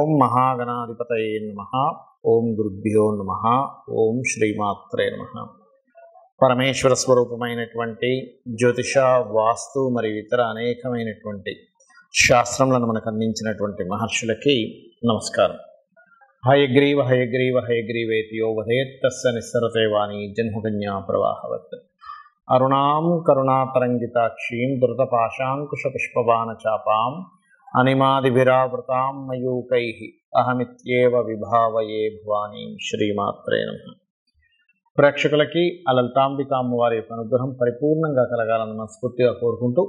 ఓం మహాగణాధిపతయే నమః. ఓం గురుభ్యో నమః. ఓం శ్రీమాత్రే నమః. పరమేశ్వర స్వరూపమైనటువంటి జ్యోతిష, వాస్తు మరియు ఇతర అనేకమైనటువంటి శాస్త్రములను మనకు అందించినటువంటి మహర్షులకి నమస్కారం. హయగ్రీవ హయగ్రీవ హయగ్రీవేతి యో వదేత్ తస్య నిస్సరతే వాణి జన్మకన్యా ప్రవాహవత్. అరుణాం కరుణాతరంగితాక్షీం ధృతపాశాంకుశపుష్పబాణచాపాం అనిమాదిభిరావృతాం మయూకైః అహమిత్యేవ విభావయే భవానీం. శ్రీమాత్రే నమః. ప్రేక్షకులకి ఆ లలితాంబిక అమ్మవారి యొక్క అనుగ్రహం పరిపూర్ణంగా కలగాలని మనస్ఫూర్తిగా కోరుకుంటూ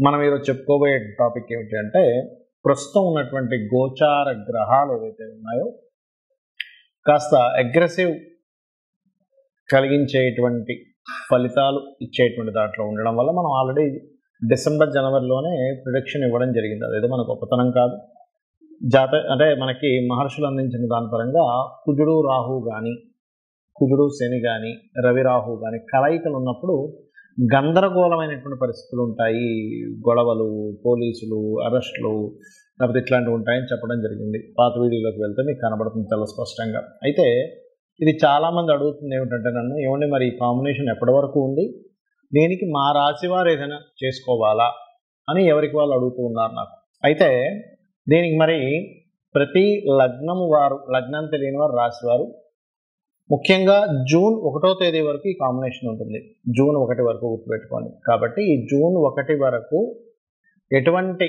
మనం ఈరోజు చెప్పుకోబోయే టాపిక్ ఏమిటి అంటే, ప్రస్తుతం ఉన్నటువంటి గోచార గ్రహాలు ఏవైతే ఉన్నాయో కాస్త అగ్రెసివ్ కలిగించేటువంటి ఫలితాలు ఇచ్చేటువంటి దాంట్లో ఉండడం వల్ల మనం ఆల్రెడీ డిసెంబర్ జనవరిలోనే ప్రిడిక్షన్ ఇవ్వడం జరిగింది. అదేదో మనకు గొప్పతనం కాదు. అంటే మనకి మహర్షులు అందించిన దాని పరంగా కుజుడు రాహు కానీ, కుజుడు శని కానీ, రవి రాహు కానీ కలయికలు ఉన్నప్పుడు గందరగోళమైనటువంటి పరిస్థితులు ఉంటాయి. గొడవలు, పోలీసులు, అరెస్టులు, లేకపోతే ఇట్లాంటివి ఉంటాయని చెప్పడం జరిగింది. పాత వీడియోలోకి వెళ్తే మీకు కనబడుతుంది చాలా స్పష్టంగా. అయితే ఇది చాలామంది అడుగుతుంది ఏమిటంటే, నన్ను ఏమండి మరి ఈ కాంబినేషన్ ఎప్పటి వరకు ఉంది, దీనికి మా రాశి వారు ఏదైనా చేసుకోవాలా అని ఎవరికి వాళ్ళు అడుగుతూ ఉన్నారు నాకు. అయితే దీనికి మరి ప్రతి లగ్నము వారు, లగ్నం తెలియని వారు, రాశి వారు ముఖ్యంగా జూన్ 1వ తేదీ వరకు ఈ కాంబినేషన్ ఉంటుంది. జూన్ 1 వరకు గుర్తుపెట్టుకోండి. కాబట్టి ఈ జూన్ 1 వరకు ఎటువంటి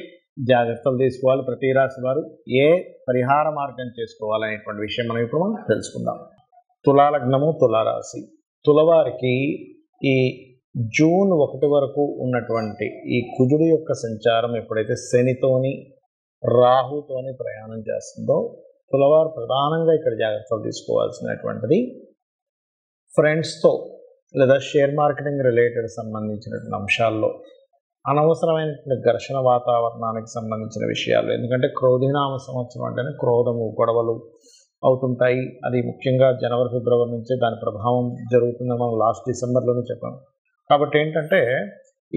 జాగ్రత్తలు తీసుకోవాలి, ప్రతి రాశి వారు ఏ పరిహార మార్గం చేసుకోవాలనేటువంటి విషయం మనం ఇప్పుడు తెలుసుకుందాం. తులా లగ్నము, తులారాశి. తులవారికి ఈ జూన్ 1 వరకు ఉన్నటువంటి ఈ కుజుడు యొక్క సంచారం ఎప్పుడైతే శనితోని, రాహుతోని ప్రయాణం చేస్తుందో, తులవారు ప్రధానంగా ఇక్కడ జాగ్రత్తలు తీసుకోవాల్సినటువంటిది ఫ్రెండ్స్తో లేదా షేర్ మార్కెటింగ్ రిలేటెడ్ సంబంధించినటువంటి అంశాల్లో అనవసరమైనటువంటి ఘర్షణ వాతావరణానికి సంబంధించిన విషయాలు. ఎందుకంటే క్రోధినామ సంవత్సరం అంటేనే క్రోధము, గొడవలు అవుతుంటాయి. అది ముఖ్యంగా జనవరి, ఫిబ్రవరి నుంచే దాని ప్రభావం జరుగుతుందని మనం లాస్ట్ డిసెంబర్లోనే చెప్పాం. కాబట్టి ఏంటంటే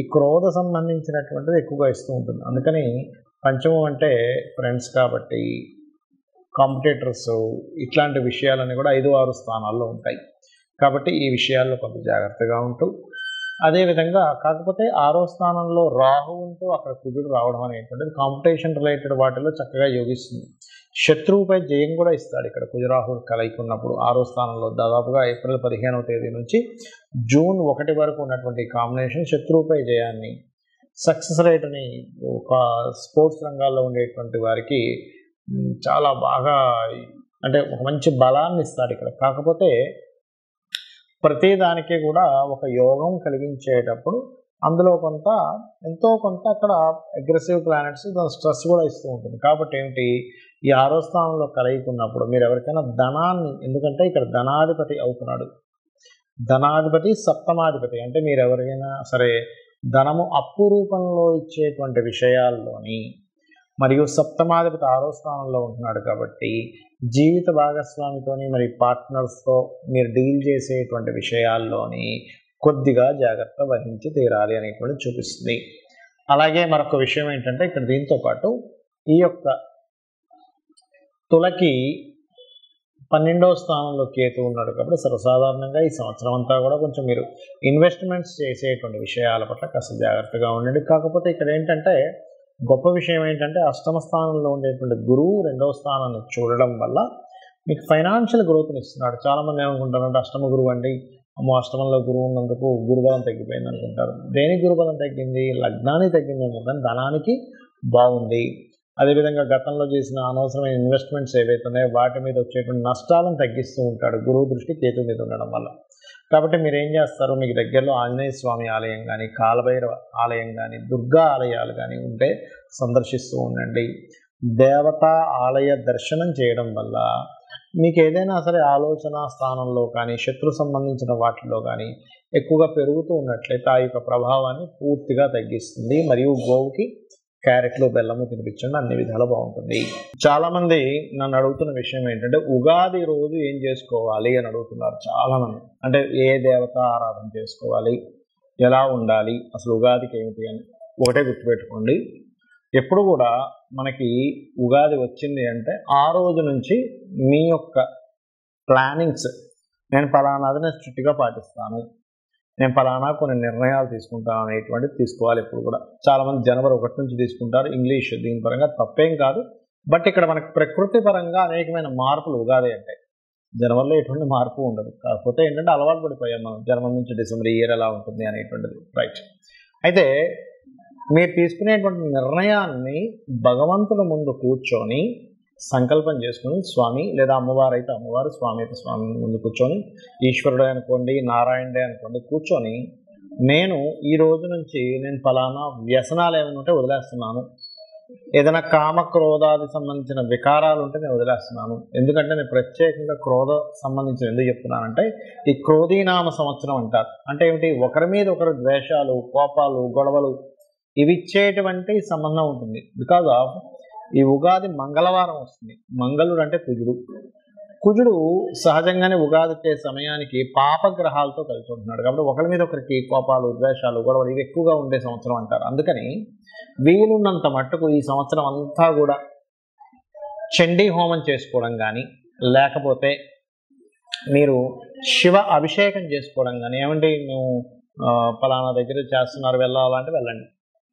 ఈ క్రోధ సంబంధించినటువంటిది ఎక్కువగా ఇస్తూ ఉంటుంది. అందుకని పంచమం అంటే ఫ్రెండ్స్ కాబట్టి కాంపిటేటర్స్, ఇట్లాంటి విషయాలన్నీ కూడా 5, 6 స్థానాల్లో ఉంటాయి. కాబట్టి ఈ విషయాల్లో కొంత జాగ్రత్తగా ఉంటూ, అదేవిధంగా కాకపోతే 6వ స్థానంలో రాహు ఉంటూ అక్కడ కుజుడు రావడం అనేటువంటిది కాంపిటీషన్ రిలేటెడ్ వాటిలో చక్కగా యోగిస్తుంది. శత్రువుపై జయం కూడా ఇస్తాడు ఇక్కడ కుజరాహు కలయిక ఉన్నప్పుడు. 6వ స్థానంలో దాదాపుగా ఏప్రిల్ 15వ తేదీ నుంచి జూన్ 1 వరకు ఉన్నటువంటి కాంబినేషన్ శత్రువుపై జయాన్ని, సక్సెస్ రేటుని ఒక స్పోర్ట్స్ రంగాల్లో ఉండేటువంటి వారికి చాలా బాగా, అంటే ఒక మంచి బలాన్ని ఇస్తాడు ఇక్కడ. కాకపోతే ప్రతి దానికి కూడా ఒక యోగం కలిగించేటప్పుడు అందులో ఎంతో కొంత అక్కడ అగ్రెసివ్ ప్లానెట్స్ దాని స్ట్రెస్ కూడా ఇస్తూ ఉంటుంది. కాబట్టి ఏమిటి, ఈ 6వ స్థానంలో కలయికున్నప్పుడు మీరు ఎవరికైనా ధనాన్ని, ఎందుకంటే ఇక్కడ ధనాధిపతి అవుతున్నాడు, ధనాధిపతి సప్తమాధిపతి, అంటే మీరు ఎవరికైనా సరే ధనము అప్పు రూపంలో ఇచ్చేటువంటి విషయాల్లోని, మరియు సప్తమాధిపతి 6వ స్థానంలో ఉంటున్నాడు కాబట్టి జీవిత భాగస్వామితోని మరి పార్ట్నర్స్తో మీరు డీల్ చేసేటువంటి విషయాల్లోని కొద్దిగా జాగ్రత్త వహించి తీరాలి అనేటువంటి చూపిస్తుంది. అలాగే మరొక విషయం ఏంటంటే, ఇక్కడ దీంతో పాటు ఈ యొక్క తులకి 12వ స్థానంలో కేతు ఉన్నాడు కాబట్టి సర్వసాధారణంగా ఈ సంవత్సరం అంతా కూడా కొంచెం మీరు ఇన్వెస్ట్మెంట్స్ చేసేటువంటి విషయాల పట్ల కాస్త జాగ్రత్తగా ఉండండి. కాకపోతే ఇక్కడ ఏంటంటే గొప్ప విషయం ఏంటంటే, అష్టమ స్థానంలో ఉండేటువంటి గురువు 2వ స్థానాన్ని చూడడం వల్ల మీకు ఫైనాన్షియల్ గ్రోత్ని ఇస్తున్నాడు. చాలామంది ఏమనుకుంటారంటే, అష్టమ గురువు అండి, అష్టమంలో గురువు ఉన్నందుకు గురుబలం తగ్గిపోయింది అనుకుంటారు. దేనికి గురుబలం తగ్గింది? లగ్నానికి తగ్గిందేమో, కానీ ధనానికి బాగుంది. అదేవిధంగా గతంలో చేసిన అనవసరమైన ఇన్వెస్ట్మెంట్స్ ఏవైతే ఉన్నాయో వాటి మీద వచ్చేటువంటి నష్టాలను తగ్గిస్తూ ఉంటాడు గురువు దృష్టి కేతు మీద ఉండడం వల్ల. కాబట్టి మీరు ఏం చేస్తారు, మీకు దగ్గరలో ఆంజనేయ స్వామి ఆలయం కానీ, కాలభైరవ ఆలయం కానీ, దుర్గా ఆలయాలు కానీ ఉంటే సందర్శిస్తూ ఉండండి. దేవతా ఆలయ దర్శనం చేయడం వల్ల మీకు ఏదైనా సరే ఆలోచన స్థానంలో కానీ, శత్రు సంబంధించిన వాటిల్లో కానీ ఎక్కువగా పెరుగుతూ ఉన్నట్లయితే ఆ యొక్క ప్రభావాన్ని పూర్తిగా తగ్గిస్తుంది. మరియు గోవుకి క్యారెట్లు, బెల్లము తినిపించండి, అన్ని విధాలు బాగుంటుంది. చాలామంది నన్ను అడుగుతున్న విషయం ఏంటంటే, ఉగాది రోజు ఏం చేసుకోవాలి అని అడుగుతున్నారు చాలామంది. అంటే ఏ దేవత ఆరాధన చేసుకోవాలి, ఎలా ఉండాలి, అసలు ఉగాదికి ఏమిటి అని ఒకటే గుర్తుపెట్టుకోండి. ఎప్పుడు కూడా మనకి ఉగాది వచ్చింది అంటే ఆ రోజు నుంచి మీ యొక్క ప్లానింగ్స్, నేను ఫలానాది నేను స్ట్రిక్ట్గా పాటిస్తాను, నేను ఫలానా కొన్ని నిర్ణయాలు తీసుకుంటాను అనేటువంటిది తీసుకోవాలి. ఎప్పుడు కూడా చాలామంది జనవరి 1 నుంచి తీసుకుంటారు. ఇంగ్లీష్ దీని పరంగా తప్పేం కాదు. బట్ ఇక్కడ మనకి ప్రకృతి పరంగా అనేకమైన మార్పులు ఉగాది అంటే. జనవరిలో ఎటువంటి మార్పు ఉండదు. కాకపోతే ఏంటంటే అలవాటు పడిపోయాం మనం, జనవరి నుంచి డిసెంబర్ ఇయర్ ఎలా ఉంటుంది అనేటువంటిది. రైట్. అయితే మీరు తీసుకునేటువంటి నిర్ణయాన్ని భగవంతుని ముందు కూర్చొని సంకల్పం చేసుకుని, స్వామి లేదా అమ్మవారు అయితే అమ్మవారు, స్వామి అయితే స్వామి ముందు కూర్చొని, ఈశ్వరుడే అనుకోండి, నారాయణుడే అనుకోండి, కూర్చొని నేను ఈ రోజు నుంచి నేను ఫలానా వ్యసనాలు ఏమైనా ఉంటే వదిలేస్తున్నాను, ఏదైనా కామక్రోధాది సంబంధించిన వికారాలు ఉంటే నేను వదిలేస్తున్నాను. ఎందుకంటే నేను ప్రత్యేకంగా క్రోధ సంబంధించిన ఎందుకు చెప్తున్నానంటే ఈ క్రోధీనామ సంవత్సరం అంటారు. అంటే ఏమిటి, ఒకరి మీద ఒకరు ద్వేషాలు, కోపాలు, గొడవలు ఇవి ఇచ్చేటువంటి సంబంధం ఉంటుంది. బికాజ్ ఆఫ్ ఈ ఉగాది మంగళవారం వస్తుంది. మంగళుడు అంటే కుజుడు. కుజుడు సహజంగానే ఉగాది వచ్చే సమయానికి పాపగ్రహాలతో కలిసి ఉంటున్నాడు. కాబట్టి ఒకరి మీద ఒకరికి కోపాలు, ద్వేషాలు, గొడవలు ఇవి ఎక్కువగా ఉండే సంవత్సరం అంటారు. అందుకని వీలున్నంత మట్టుకు ఈ సంవత్సరం అంతా కూడా చండీ హోమం చేసుకోవడం కానీ, లేకపోతే మీరు శివ అభిషేకం చేసుకోవడం కానీ, ఏమంటే నువ్వు ఫలానా దగ్గర చేస్తున్నారు వెళ్ళాలంటే వెళ్ళండి,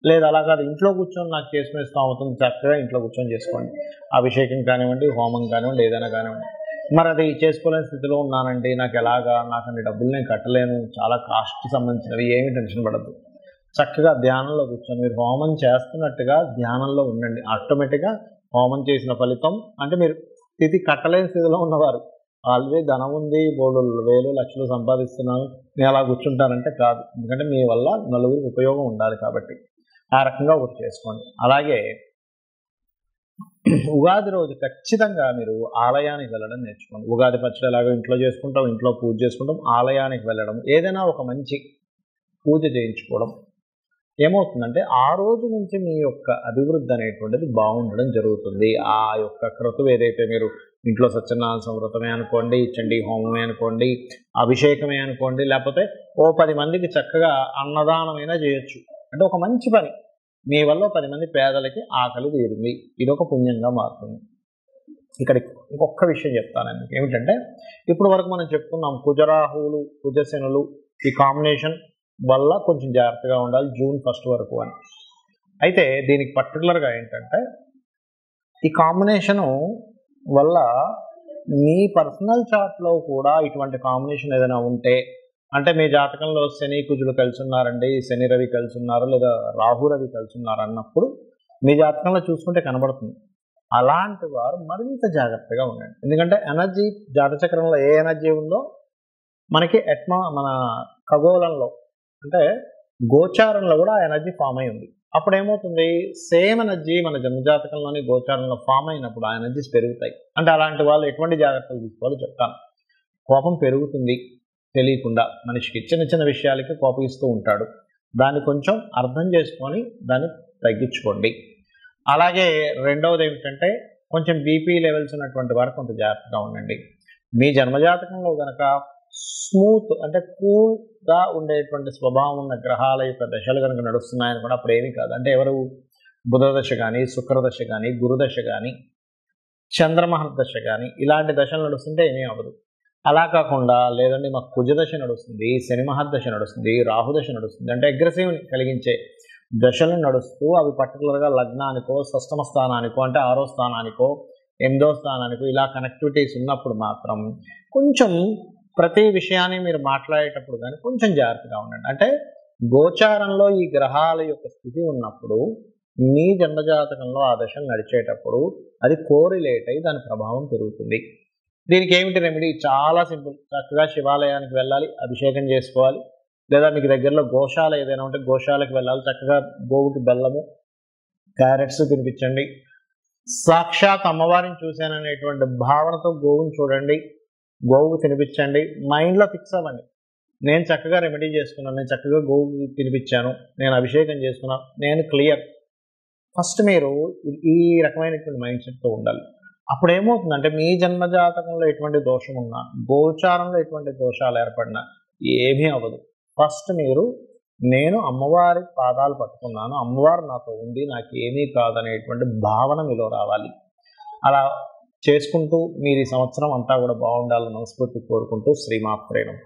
లేదు అలా కాదు ఇంట్లో కూర్చొని నాకు చేసుకునే అవుతుంది, చక్కగా ఇంట్లో కూర్చొని చేసుకోండి. అభిషేకం కానివ్వండి, హోమం కానివ్వండి, ఏదైనా కానివ్వండి. మరి అది చేసుకోలేని స్థితిలో ఉన్నానండి, నాకు ఎలాగా, నాకు అన్ని డబ్బులు నేను కట్టలేను, చాలా కాస్ట్కి సంబంధించినవి, ఏమీ టెన్షన్ పడద్దు. చక్కగా ధ్యానంలో కూర్చొని మీరు హోమం చేస్తున్నట్టుగా ధ్యానంలో ఉండండి. ఆటోమేటిక్గా హోమం చేసిన ఫలితం అంటే మీరు స్థితి కట్టలేని స్థితిలో ఉన్నవారు, ఆల్రెడీ ధనం ఉంది, 3,000 లక్షలు సంపాదిస్తున్నాను, నేను అలా కూర్చుంటానంటే కాదు. ఎందుకంటే మీ వల్ల నలుగురికి ఉపయోగం ఉండాలి కాబట్టి ఆ రకంగా ఒకటి చేసుకోండి. అలాగే ఉగాది రోజు ఖచ్చితంగా మీరు ఆలయానికి వెళ్ళడం నేర్చుకోండి. ఉగాది పచ్చడి ఎలాగో ఇంట్లో చేసుకుంటాం, ఇంట్లో పూజ చేసుకుంటాం, ఆలయానికి వెళ్ళడం, ఏదైనా ఒక మంచి పూజ చేయించుకోవడం ఏమవుతుందంటే ఆ రోజు నుంచి మీ యొక్క అభివృద్ధి అనేటువంటిది బాగుండడం జరుగుతుంది. ఆ యొక్క క్రతువు ఏదైతే మీరు ఇంట్లో సత్యనారాయణ వ్రతమే అనుకోండి, చండీ హోమమే అనుకోండి, అభిషేకమే అనుకోండి, లేకపోతే ఓ 10 మందికి చక్కగా అన్నదానమైనా చేయొచ్చు. అంటే ఒక మంచి పని, మీ వల్ల 10 మంది పేదలకి ఆకలి తీరింది, ఇది ఒక పుణ్యంగా మారుతుంది. ఇక్కడ ఇంకొక విషయం చెప్తాను ఏమిటంటే, ఇప్పుడు వరకు మనం చెప్పుకున్నాం కుజరాహువులు, కుజశనులు ఈ కాంబినేషన్ వల్ల కొంచెం జాగ్రత్తగా ఉండాలి జూన్ 1 వరకు అని. అయితే దీనికి పర్టికులర్గా ఏంటంటే ఈ కాంబినేషను వల్ల మీ పర్సనల్ చార్ట్లో కూడా ఇటువంటి కాంబినేషన్ ఏదైనా ఉంటే, అంటే మీ జాతకంలో శని కుజులు కలిసి ఉన్నారండి, శని రవి కలిసి ఉన్నారు, లేదా రాహు రవి కలిసి ఉన్నారు అన్నప్పుడు మీ జాతకంలో చూసుకుంటే కనబడుతుంది. అలాంటి వారు మరింత జాగ్రత్తగా ఉండండి. ఎందుకంటే ఎనర్జీ జాతచక్రంలో ఏ ఎనర్జీ ఉందో మనకి మన ఖగోళంలో అంటే గోచారంలో కూడా ఆ ఎనర్జీ ఫామ్ అయి ఉంది. అప్పుడు ఏమవుతుంది, సేమ్ ఎనర్జీ మన జన్మజాతకంలోని గోచారంలో ఫామ్ అయినప్పుడు ఆ ఎనర్జీస్ పెరుగుతాయి. అంటే అలాంటి వాళ్ళు ఎటువంటి జాగ్రత్తలు తీసుకోవాలో చెప్తాను. కోపం పెరుగుతుంది తెలియకుండా, మనిషికి చిన్న చిన్న విషయాలకి కోపగిస్తూ ఉంటాడు. దాన్ని కొంచెం అర్థం చేసుకొని దాన్ని తగ్గించుకోండి. అలాగే రెండవది ఏమిటంటే కొంచెం బీపీ లెవెల్స్ ఉన్నటువంటి వారు కొంత జాగ్రత్తగా ఉండండి. మీ జన్మజాతకంలో కనుక స్మూత్ అంటే కూల్గా ఉండేటువంటి స్వభావం ఉన్న గ్రహాల యొక్క దశలు కనుక నడుస్తున్నాయని కూడా అప్పుడు ఏమీ కాదు. అంటే ఎవరు బుధదశ కానీ, శుక్రదశ కానీ, గురుదశ కానీ, చంద్రమహర్దశ కానీ ఇలాంటి దశలు నడుస్తుంటే ఏమీ అవ్వదు. అలా కాకుండా లేదండి మాకు కుజదశ నడుస్తుంది, శని మహర్దశ నడుస్తుంది, రాహుదశ నడుస్తుంది అంటే అగ్రెసివ్ కలిగించే దశలు నడుస్తూ అవి పర్టికులర్గా లగ్నానికో, షష్టమ స్థానానికో అంటే 6వ స్థానానికో, 8వ స్థానానికో ఇలా కనెక్టివిటీస్ ఉన్నప్పుడు మాత్రం కొంచెం ప్రతి విషయాన్ని మీరు మాట్లాడేటప్పుడు కానీ కొంచెం జాగ్రత్తగా ఉండండి. అంటే గోచారంలో ఈ గ్రహాల యొక్క స్థితి ఉన్నప్పుడు మీ జన్మజాతకంలో ఆ దశలు నడిచేటప్పుడు అది కోరిలేట్ అయ్యి దాని ప్రభావం పెరుగుతుంది. దీనికి ఏమిటి రెమెడీ? చాలా సింపుల్. చక్కగా శివాలయానికి వెళ్ళాలి, అభిషేకం చేసుకోవాలి, లేదా మీకు దగ్గరలో గోశాల ఏదైనా ఉంటే గోశాలకు వెళ్ళాలి, చక్కగా గోవుకి బెల్లము, క్యారెట్స్ తినిపించండి. సాక్షాత్ అమ్మవారిని చూశాననేటువంటి భావనతో గోవుని చూడండి, గోవుకు తినిపించండి. మైండ్లో ఫిక్స్ అవ్వండి, నేను చక్కగా రెమెడీ చేసుకున్నాను, నేను చక్కగా గోవుకి తినిపించాను, నేను అభిషేకం చేసుకున్నాను, నేను క్లియర్. ఫస్ట్ మీరు ఈ రకమైనటువంటి మైండ్ సెట్తో ఉండాలి. అప్పుడు ఏమవుతుందంటే మీ జన్మజాతకంలో ఎటువంటి దోషం ఉన్నా, గోచారంలో ఎటువంటి దోషాలు ఏర్పడినా ఏమీ అవ్వదు. ఫస్ట్ మీరు నేను అమ్మవారి పాదాలు పట్టుకున్నాను, అమ్మవారు నాతో ఉంది, నాకు ఏమీ కాదనేటువంటి భావన మీలో రావాలి. అలా చేసుకుంటూ మీరు ఈ సంవత్సరం అంతా కూడా బాగుండాలని మనస్ఫూర్తి కోరుకుంటూ శ్రీమాత్రే నమః.